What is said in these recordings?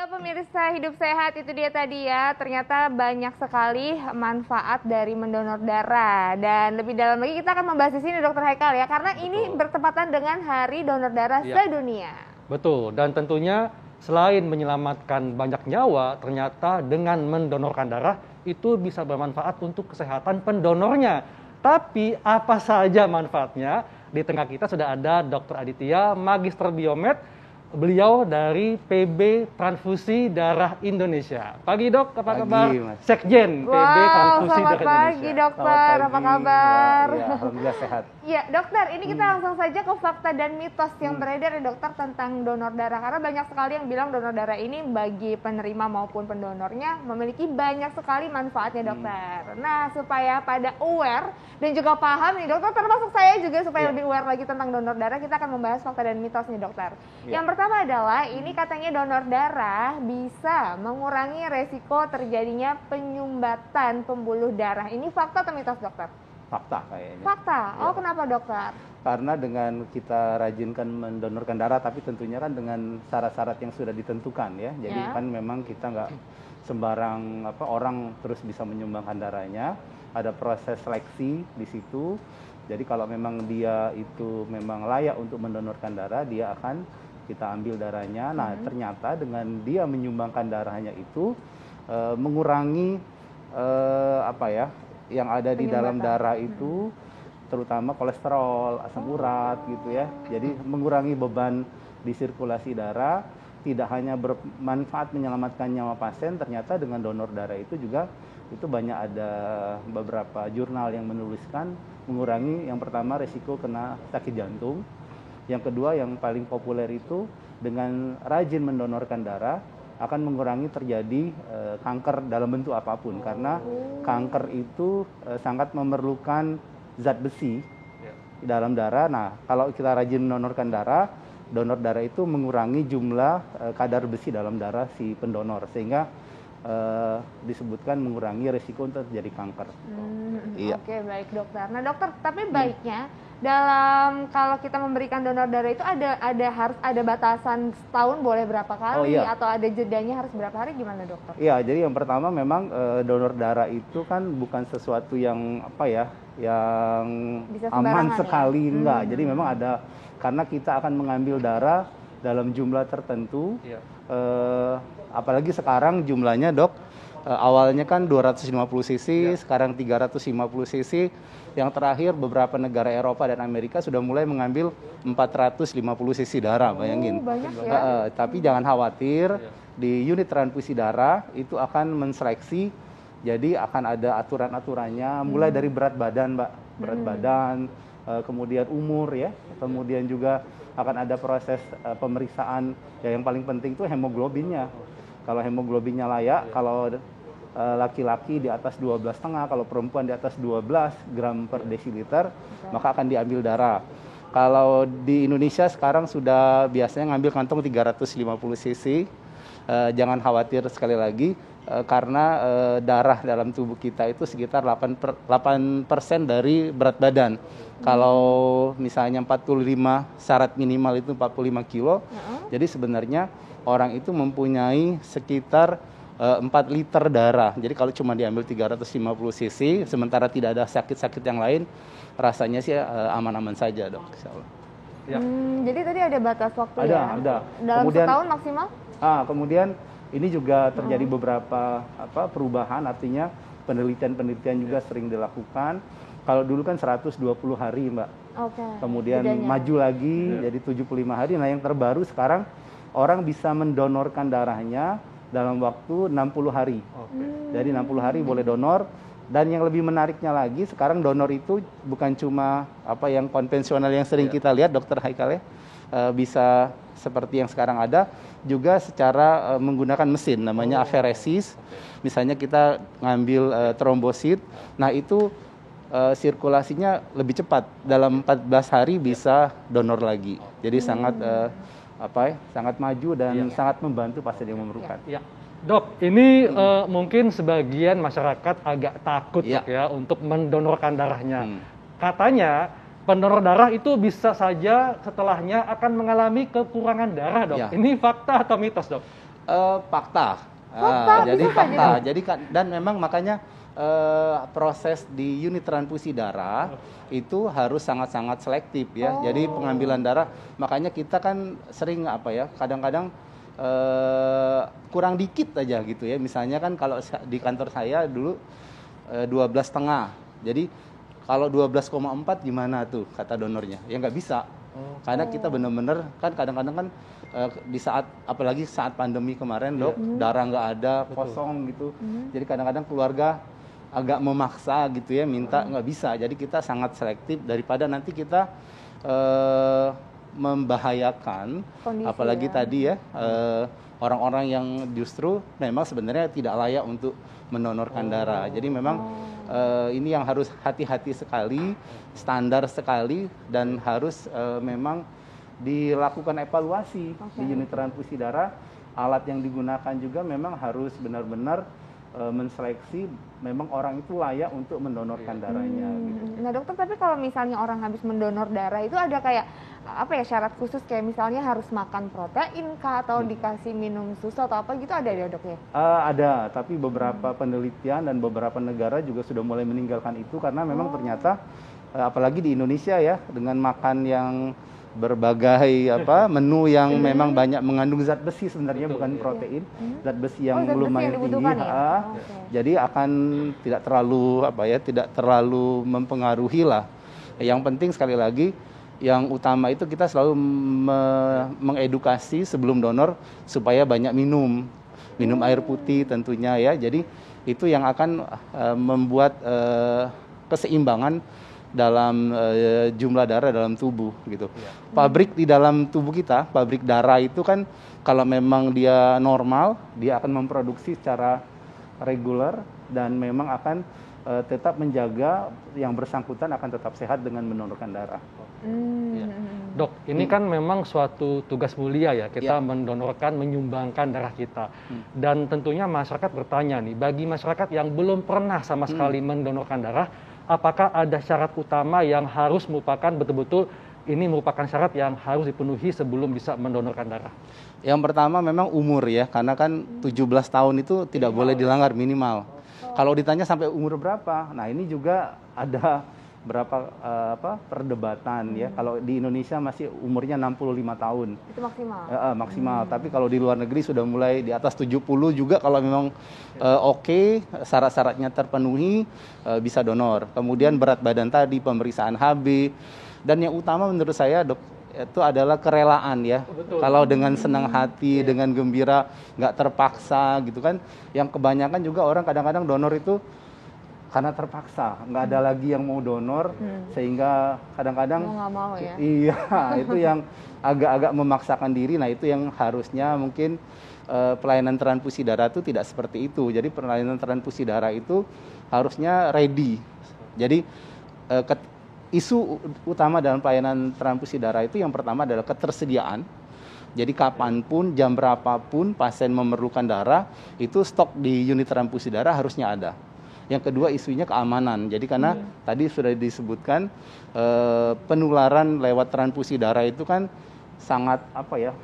Ya pemirsa Hidup Sehat itu dia tadi ya, ternyata banyak sekali manfaat dari mendonor darah. Dan lebih dalam lagi kita akan membahas di sini Dokter Haikal ya, karena ini bertepatan dengan Hari Donor Darah Sedunia. Betul, dan tentunya selain menyelamatkan banyak nyawa, ternyata dengan mendonorkan darah itu bisa bermanfaat untuk kesehatan pendonornya. Tapi apa saja manfaatnya? Di tengah kita sudah ada Dr. Aditya, Magister Biomed. Beliau dari PB Transfusi Darah Indonesia. Pagi dok, apa kabar? Sekjen PB Transfusi Darah Indonesia. Pagi dokter, apa kabar? Ya, alhamdulillah sehat. Ya dokter, ini kita langsung saja ke fakta dan mitos yang beredar ya dokter tentang donor darah. Karena banyak sekali yang bilang donor darah ini bagi penerima maupun pendonornya memiliki banyak sekali manfaatnya dokter. Nah supaya pada aware dan juga paham nih dokter, termasuk saya juga supaya lebih aware lagi tentang donor darah, kita akan membahas fakta dan mitos nih dokter. Yang pertama adalah ini katanya donor darah bisa mengurangi resiko terjadinya penyumbatan pembuluh darah. Ini fakta atau mitos dokter? Fakta kayaknya. Fakta. Oh kenapa dokter? Karena dengan kita rajinkan mendonorkan darah, tapi tentunya kan dengan syarat-syarat yang sudah ditentukan ya. Jadi kan memang kita nggak sembarang orang terus bisa menyumbangkan darahnya. Ada proses seleksi di situ. Jadi kalau memang dia itu memang layak untuk mendonorkan darah, dia akan kita ambil darahnya. Nah ternyata dengan dia menyumbangkan darahnya itu mengurangi yang ada di dalam darah itu, terutama kolesterol, asam urat gitu ya. Jadi mengurangi beban di sirkulasi darah, tidak hanya bermanfaat menyelamatkan nyawa pasien, ternyata dengan donor darah itu juga itu banyak ada beberapa jurnal yang menuliskan mengurangi yang pertama resiko kena sakit jantung. Yang kedua yang paling populer itu dengan rajin mendonorkan darah akan mengurangi terjadi kanker dalam bentuk apapun, karena kanker itu sangat memerlukan zat besi di dalam darah. Nah, kalau kita rajin mendonorkan darah, donor darah itu mengurangi jumlah kadar besi dalam darah si pendonor, sehingga disebutkan mengurangi risiko untuk terjadi kanker. Oke, baik dokter. Nah dokter, tapi baiknya dalam kalau kita memberikan donor darah itu harus ada batasan setahun boleh berapa kali atau ada jedanya harus berapa hari, gimana dokter? Iya, jadi yang pertama memang donor darah itu kan bukan sesuatu yang yang aman sekali enggak. Jadi memang ada, karena kita akan mengambil darah dalam jumlah tertentu. Apalagi sekarang jumlahnya dok, awalnya kan 250 cc, sekarang 350 cc. Yang terakhir beberapa negara Eropa dan Amerika sudah mulai mengambil 450 cc darah, bayangin. Banyak ya? Tapi jangan khawatir, di unit transfusi darah itu akan menseleksi, jadi akan ada aturan-aturannya, mulai dari berat badan, Mbak, berat badan, kemudian umur ya, kemudian juga akan ada proses pemeriksaan, ya yang paling penting itu hemoglobinnya. Kalau hemoglobinnya layak, kalau laki-laki di atas 12,5, kalau perempuan di atas 12 gram per desiliter, maka akan diambil darah. Kalau di Indonesia sekarang sudah biasanya ngambil kantong 350 cc. Jangan khawatir sekali lagi, karena darah dalam tubuh kita itu sekitar 8% dari berat badan. Kalau misalnya 45, syarat minimal itu 45 kilo, jadi sebenarnya orang itu mempunyai sekitar 4 liter darah. Jadi kalau cuma diambil 350 cc, sementara tidak ada sakit-sakit yang lain, rasanya sih aman-aman saja dok, insya Allah. Jadi tadi ada batas waktu ada. Dalam kemudian, setahun maksimal? Kemudian ini juga terjadi beberapa perubahan, artinya penelitian juga sering dilakukan. Kalau dulu kan 120 hari Mbak, kemudian maju lagi jadi 75 hari. Nah yang terbaru sekarang orang bisa mendonorkan darahnya dalam waktu 60 hari. Jadi 60 hari boleh donor. Dan yang lebih menariknya lagi, sekarang donor itu bukan cuma yang konvensional yang sering kita lihat dokter Haikal ya, bisa seperti yang sekarang ada, juga secara menggunakan mesin namanya aferesis. Misalnya kita ngambil trombosit, nah itu sirkulasinya lebih cepat, dalam 14 hari bisa donor lagi. Jadi sangat sangat maju dan sangat membantu pasien yang memerlukan. Dok, ini mungkin sebagian masyarakat agak takut dok ya untuk mendonorkan darahnya. Katanya pendonor darah itu bisa saja setelahnya akan mengalami kekurangan darah dok. Ini fakta atau mitos dok? Fakta. Fakta, Jadi bisa fakta. Jadi dan memang makanya proses di unit transfusi darah itu harus sangat-sangat selektif ya. Jadi pengambilan darah, makanya kita kan sering apa ya, kadang-kadang kurang dikit aja gitu ya. Misalnya kan kalau di kantor saya dulu 12,5. Jadi kalau 12,4 gimana tuh kata donornya? Ya nggak bisa. Karena kita benar-benar kan kadang-kadang kan di saat apalagi saat pandemi kemarin dok, darah nggak ada, kosong gitu. Jadi kadang-kadang keluarga agak memaksa gitu ya, minta nggak bisa. Jadi kita sangat selektif daripada nanti kita membahayakan, Kondisi, apalagi ya. tadi ya orang-orang yang justru memang sebenarnya tidak layak untuk mendonorkan darah. Jadi memang ini yang harus hati-hati sekali, standar sekali, dan harus memang dilakukan evaluasi di unit transfusi darah. Alat yang digunakan juga memang harus benar-benar menseleksi memang orang itu layak untuk mendonorkan darahnya. Gitu. Nah dokter, tapi kalau misalnya orang habis mendonor darah itu ada kayak apa ya, syarat khusus kayak misalnya harus makan protein kah, atau dikasih minum susu atau apa gitu, ada ya dok ya? Ada, tapi beberapa penelitian dan beberapa negara juga sudah mulai meninggalkan itu karena memang ternyata apalagi di Indonesia ya, dengan makan yang berbagai menu yang memang banyak mengandung zat besi sebenarnya, bukan protein, zat besi yang zat besi lumayan yang tinggi, ya? jadi akan tidak terlalu mempengaruhi lah. Yang penting sekali lagi, yang utama itu kita selalu mengedukasi sebelum donor supaya banyak minum air putih tentunya ya. Jadi itu yang akan membuat keseimbangan dalam jumlah darah dalam tubuh gitu. Pabrik di dalam tubuh kita, pabrik darah itu kan kalau memang dia normal, dia akan memproduksi secara reguler dan memang akan tetap menjaga yang bersangkutan akan tetap sehat dengan mendonorkan darah. Dok, ini kan memang suatu tugas mulia ya, kita mendonorkan, menyumbangkan darah kita. Dan tentunya masyarakat bertanya nih, bagi masyarakat yang belum pernah sama sekali mendonorkan darah, apakah ada syarat utama yang harus betul-betul ini merupakan syarat yang harus dipenuhi sebelum bisa mendonorkan darah? Yang pertama memang umur ya, karena kan 17 tahun itu tidak boleh dilanggar minimal. Kalau ditanya sampai umur berapa, nah ini juga ada berapa perdebatan ya. Kalau di Indonesia masih umurnya 65 tahun. Itu maksimal? Maksimal, tapi kalau di luar negeri sudah mulai di atas 70 juga kalau memang oke, syarat-syaratnya terpenuhi, bisa donor. Kemudian berat badan tadi, pemeriksaan HB, dan yang utama menurut saya dok, itu adalah kerelaan ya. Kalau dengan senang hati, dengan gembira, nggak terpaksa gitu kan. Yang kebanyakan juga orang kadang-kadang donor itu karena terpaksa, nggak ada lagi yang mau donor, sehingga kadang-kadang mau nggak mau ya. Iya, itu yang agak-agak memaksakan diri. Nah itu yang harusnya mungkin pelayanan transfusi darah itu tidak seperti itu. Jadi pelayanan transfusi darah itu harusnya ready. Jadi isu utama dalam pelayanan transfusi darah itu yang pertama adalah ketersediaan. Jadi kapanpun, jam berapapun pasien memerlukan darah, itu stok di unit transfusi darah harusnya ada. Yang kedua isunya keamanan. Jadi karena tadi sudah disebutkan penularan lewat transfusi darah itu kan sangat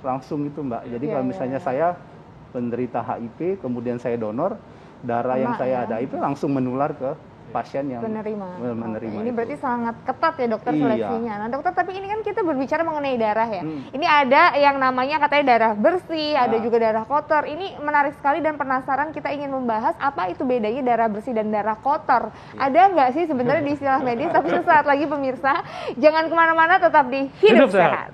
langsung itu Mbak. Jadi kalau misalnya saya penderita HIV, kemudian saya donor, darah yang saya ada itu langsung menular ke pasien yang menerima. Ini berarti sangat ketat ya dokter seleksinya. Nah dokter, tapi ini kan kita berbicara mengenai darah ya. Ini ada yang namanya katanya darah bersih, ada juga darah kotor. Ini menarik sekali dan penasaran, kita ingin membahas apa itu bedanya darah bersih dan darah kotor. Ada nggak sih sebenarnya di istilah medis? Tapi sesaat lagi pemirsa, jangan kemana-mana, tetap di Hidup Sehat.